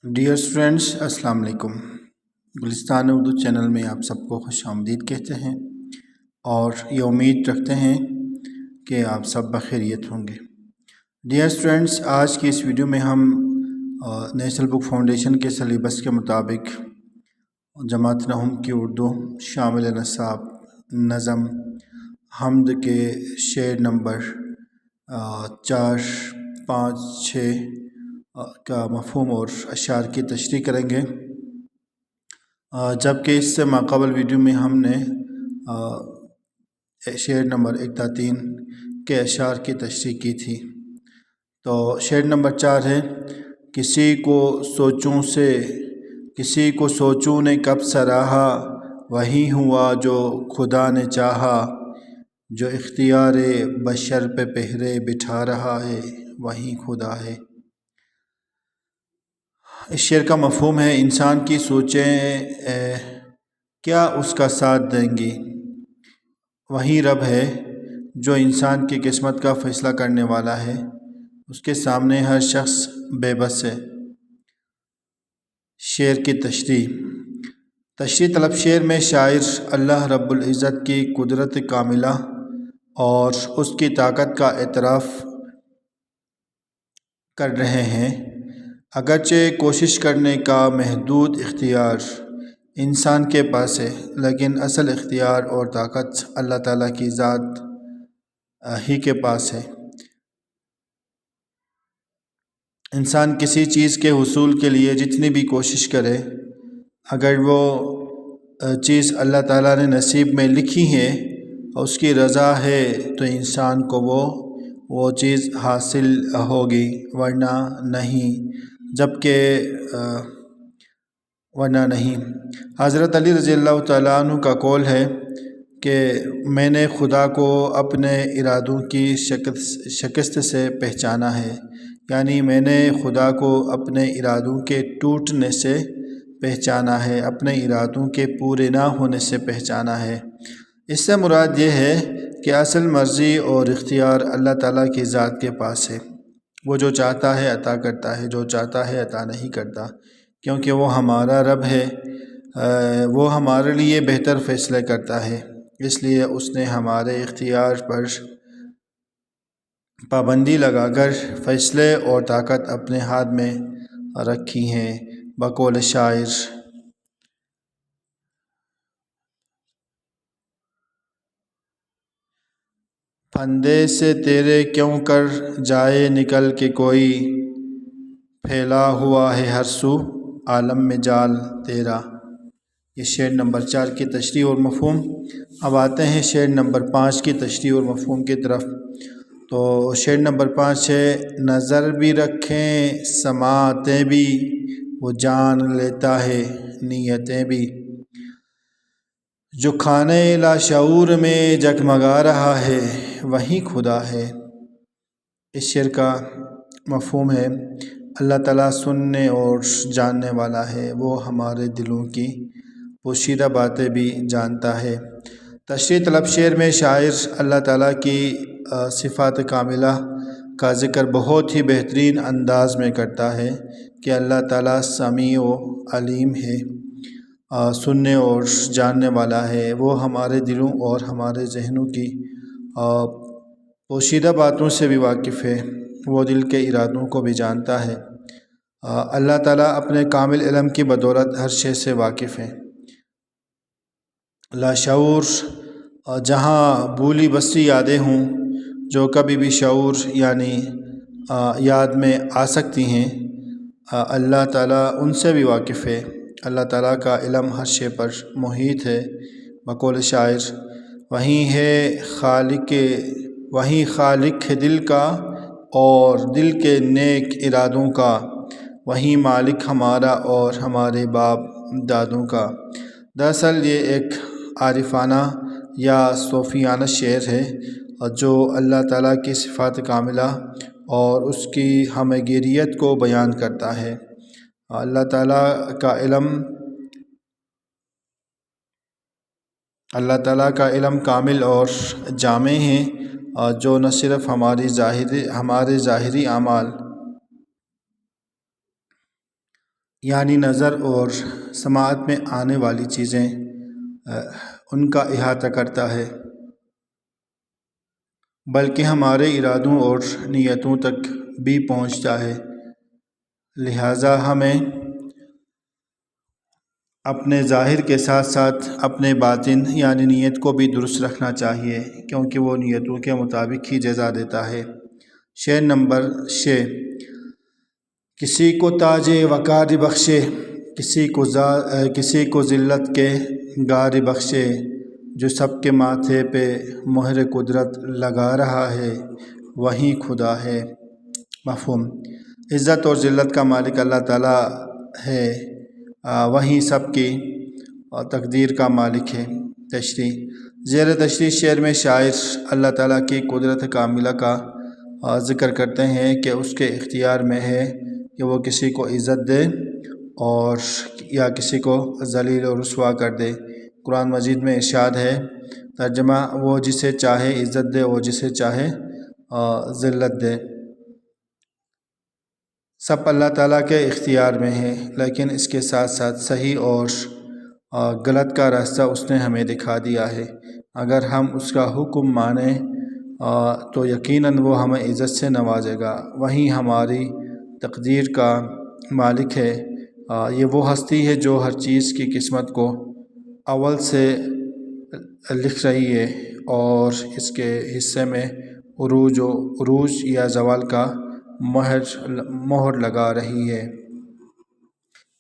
Dear students السلام علیکم۔ گلستان Urdu channel میں آپ سب کو خوش آمدید کہتے ہیں اور یہ امید رکھتے ہیں کہ آپ سب بخیریت ہوں گے۔ ڈیئر اسٹوڈینٹس، آج کی اس ویڈیو میں ہم نیشنل بک فاؤنڈیشن کے سلیبس کے مطابق جماعت نہم کی اردو شامل نصاب نظم حمد کے شعر نمبر 4، 5، 6 کا مفہوم اور اشعار کی تشریح کریں گے، جبکہ اس سے ماقبل ویڈیو میں ہم نے شعر نمبر 1 تا 3 کے اشعار کی تشریح کی تھی۔ تو شعر نمبر 4 ہے: کسی کو سوچوں نے کب سراہا، وہی ہوا جو خدا نے چاہا، جو اختیار بشر پہ پہرے بٹھا رہا ہے وہی خدا ہے۔ اس شعر کا مفہوم ہے: انسان کی سوچیں کیا اس کا ساتھ دیں گی، وہی رب ہے جو انسان کی قسمت کا فیصلہ کرنے والا ہے، اس کے سامنے ہر شخص بے بس ہے۔ شعر کی تشریح طلب شعر میں شاعر اللہ رب العزت کی قدرت کاملہ اور اس کی طاقت کا اعتراف کر رہے ہیں، اگرچہ کوشش کرنے کا محدود اختیار انسان کے پاس ہے، لیکن اصل اختیار اور طاقت اللہ تعالیٰ کی ذات ہی کے پاس ہے۔ انسان کسی چیز کے حصول کے لیے جتنی بھی کوشش کرے، اگر وہ چیز اللہ تعالیٰ نے نصیب میں لکھی ہے اور اس کی رضا ہے تو انسان کو وہ چیز حاصل ہوگی، ورنہ نہیں۔ حضرت علی رضی اللہ تعالیٰ عنہ کا قول ہے کہ میں نے خدا کو اپنے ارادوں کی شکست سے پہچانا ہے، یعنی میں نے خدا کو اپنے ارادوں کے ٹوٹنے سے پہچانا ہے، اپنے ارادوں کے پورے نہ ہونے سے پہچانا ہے۔ اس سے مراد یہ ہے کہ اصل مرضی اور اختیار اللہ تعالیٰ کی ذات کے پاس ہے۔ وہ جو چاہتا ہے عطا کرتا ہے، جو چاہتا ہے عطا نہیں کرتا، کیونکہ وہ ہمارا رب ہے، وہ ہمارے لیے بہتر فیصلے کرتا ہے، اس لیے اس نے ہمارے اختیار پر پابندی لگا کر فیصلے اور طاقت اپنے ہاتھ میں رکھی ہے۔ بقول شاعر: پھندے سے تیرے کیوں کر جائے نکل کے کوئی، پھیلا ہوا ہے ہر سو عالم میں جال تیرا۔ یہ شعر نمبر 4 کی تشریح اور مفہوم۔ اب آتے ہیں شعر نمبر 5 کی تشریح اور مفہوم کی طرف۔ تو شعر نمبر 5 ہے: نظر بھی رکھیں سماعتیں بھی، وہ جان لیتا ہے نیتیں بھی، جو کھانے لاشعور میں جگمگا رہا ہے وہی خدا ہے۔ اس شعر کا مفہوم ہے: اللہ تعالیٰ سننے اور جاننے والا ہے، وہ ہمارے دلوں کی پوشیدہ باتیں بھی جانتا ہے۔ تشریح طلب شعر میں شاعر اللہ تعالیٰ کی صفات کاملہ کا ذکر بہت ہی بہترین انداز میں کرتا ہے کہ اللہ تعالیٰ سمیع و علیم ہے، سننے اور جاننے والا ہے، وہ ہمارے دلوں اور ہمارے ذہنوں کی پوشیدہ باتوں سے بھی واقف ہے، وہ دل کے ارادوں کو بھی جانتا ہے۔ اللہ تعالیٰ اپنے کامل علم کی بدولت ہر شے سے واقف ہے۔ لاشعور جہاں بھولی بستی یادیں ہوں جو کبھی بھی شعور یعنی یاد میں آ سکتی ہیں، اللہ تعالیٰ ان سے بھی واقف ہے۔ اللہ تعالیٰ کا علم ہر شے پر محیط ہے۔ بقول شاعر: وہی خالق ہے دل کا اور دل کے نیک ارادوں کا، وہی مالک ہمارا اور ہمارے باپ دادوں کا۔ دراصل یہ ایک عارفانہ یا صوفیانہ شعر ہے جو اللہ تعالیٰ کی صفات کاملہ اور اس کی ہمگیریت کو بیان کرتا ہے۔ اللہ تعالیٰ کا علم کامل اور جامع ہے، جو نہ صرف ہمارے ظاہری اعمال یعنی نظر اور سماعت میں آنے والی چیزیں ان کا احاطہ کرتا ہے، بلکہ ہمارے ارادوں اور نیتوں تک بھی پہنچتا ہے۔ لہٰذا ہمیں اپنے ظاہر کے ساتھ ساتھ اپنے باطن یعنی نیت کو بھی درست رکھنا چاہیے، کیونکہ وہ نیتوں کے مطابق ہی جزا دیتا ہے۔ شعر نمبر 6: کسی کو تاج وقار بخشے، کسی کو ذلت کے گار بخشے، جو سب کے ماتھے پہ مہر قدرت لگا رہا ہے وہی خدا ہے۔ مفہوم: عزت اور ذلت کا مالک اللہ تعالیٰ ہے، وہیں سب کی تقدیر کا مالک ہے۔ تشریح: زیر تشریح شعر میں شاعر اللہ تعالیٰ کی قدرت کاملہ کا ذکر کرتے ہیں کہ اس کے اختیار میں ہے کہ وہ کسی کو عزت دے اور یا کسی کو ذلیل و رسوا کر دے۔ قرآن مجید میں ارشاد ہے، ترجمہ: وہ جسے چاہے عزت دے اور جسے چاہے ذلت دے۔ سب اللہ تعالیٰ کے اختیار میں ہے، لیکن اس کے ساتھ ساتھ صحیح اور غلط کا راستہ اس نے ہمیں دکھا دیا ہے۔ اگر ہم اس کا حکم مانیں تو یقیناً وہ ہمیں عزت سے نوازے گا۔ وہیں ہماری تقدیر کا مالک ہے، یہ وہ ہستی ہے جو ہر چیز کی قسمت کو اول سے لکھ رہی ہے اور اس کے حصے میں عروج یا زوال کا مہر لگا رہی ہے۔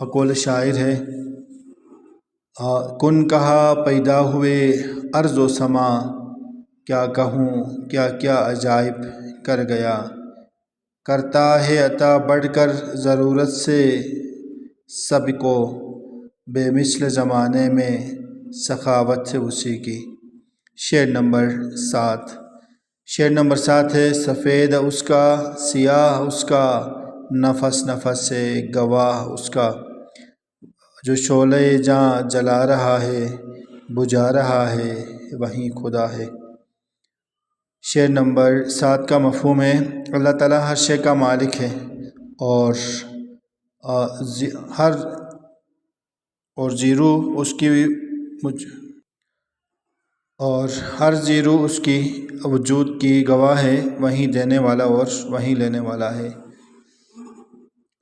بقول شاعر ہے، کن کہا پیدا ہوئے ارض و سما، کیا کہوں کیا کیا عجائب کر گیا، کرتا ہے عطا بڑھ کر ضرورت سے سب کو، بے مثل زمانے میں سخاوت سے اسی کی۔ شعر نمبر 7: شعر نمبر 7 ہے، سفید اس کا سیاہ اس کا، نفس نفس سے گواہ اس کا، جو شعلہ جاں جلا رہا ہے بجھا رہا ہے وہیں خدا ہے۔ شعر نمبر 7 کا مفہوم ہے، اللہ تعالیٰ ہر شے کا مالک ہے اور ہر زیرو اس کی وجود کی گواہ ہے، وہیں دینے والا اور وہیں لینے والا ہے۔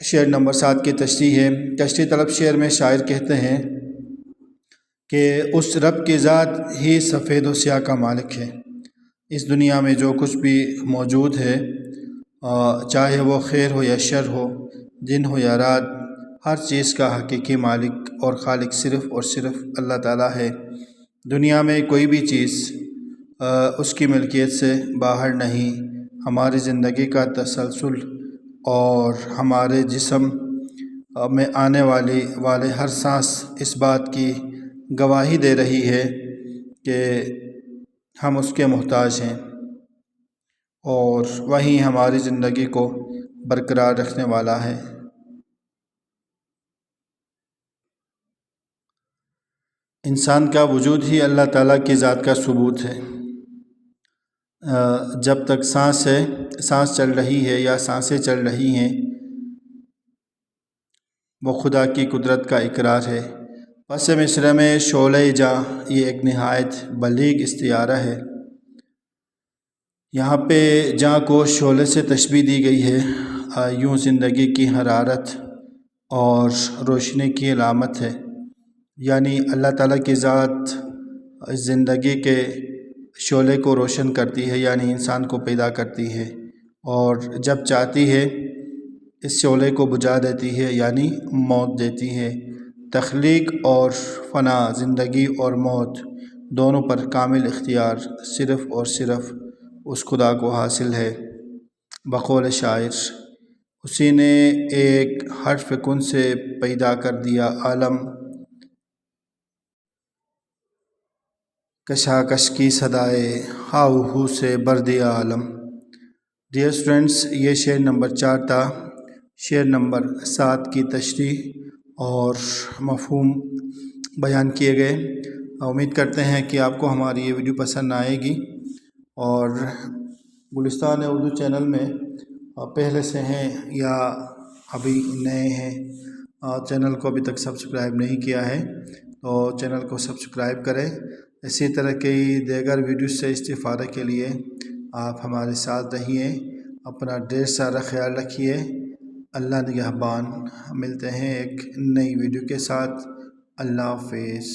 شعر نمبر 7 کی تشریح ہے، تشریح طلب شعر میں شاعر کہتے ہیں کہ اس رب کی ذات ہی سفید و سیاہ کا مالک ہے۔ اس دنیا میں جو کچھ بھی موجود ہے، چاہے وہ خیر ہو یا شر ہو، دن ہو یا رات، ہر چیز کا حقیقی مالک اور خالق صرف اور صرف اللہ تعالیٰ ہے۔ دنیا میں کوئی بھی چیز اس کی ملکیت سے باہر نہیں۔ ہماری زندگی کا تسلسل اور ہمارے جسم میں آنے والے ہر سانس اس بات کی گواہی دے رہی ہے کہ ہم اس کے محتاج ہیں، اور وہیں ہماری زندگی کو برقرار رکھنے والا ہے۔ انسان کا وجود ہی اللہ تعالیٰ کی ذات کا ثبوت ہے۔ جب تک سانس چل رہی ہے یا سانسیں چل رہی ہیں، وہ خدا کی قدرت کا اقرار ہے۔ پس مصر میں شعلہ جاں، یہ ایک نہایت بلیغ استعارہ ہے۔ یہاں پہ جاں کو شعلے سے تشبیہ دی گئی ہے، یوں زندگی کی حرارت اور روشنی کی علامت ہے، یعنی اللہ تعالیٰ کی ذات زندگی کے شعلے کو روشن کرتی ہے، یعنی انسان کو پیدا کرتی ہے، اور جب چاہتی ہے اس شعلے کو بجھا دیتی ہے، یعنی موت دیتی ہے۔ تخلیق اور فنا، زندگی اور موت، دونوں پر کامل اختیار صرف اور صرف اس خدا کو حاصل ہے۔ بقول شاعر، اسی نے ایک حرف کن سے پیدا کر دیا عالم، کشاکش کی صدائے ہاؤ ہو سے بھر دیا عالم۔ ڈیئر اسٹوڈنٹس، یہ شعر نمبر 4 تھا۔ شعر نمبر 7 کی تشریح اور مفہوم بیان کیے گئے۔ امید کرتے ہیں کہ آپ کو ہماری یہ ویڈیو پسند آئے گی، اور گلستان اردو چینل میں پہلے سے ہیں یا ابھی نئے ہیں چینل کو ابھی تک سبسکرائب نہیں کیا ہے تو چینل کو سبسکرائب کریں۔ اسی طرح کی دیگر ویڈیوز سے استفادہ کے لیے آپ ہمارے ساتھ رہیے۔ اپنا ڈھیر سارا خیال رکھیے۔ اللہ نگہبان۔ ملتے ہیں ایک نئی ویڈیو کے ساتھ۔ اللہ حافظ۔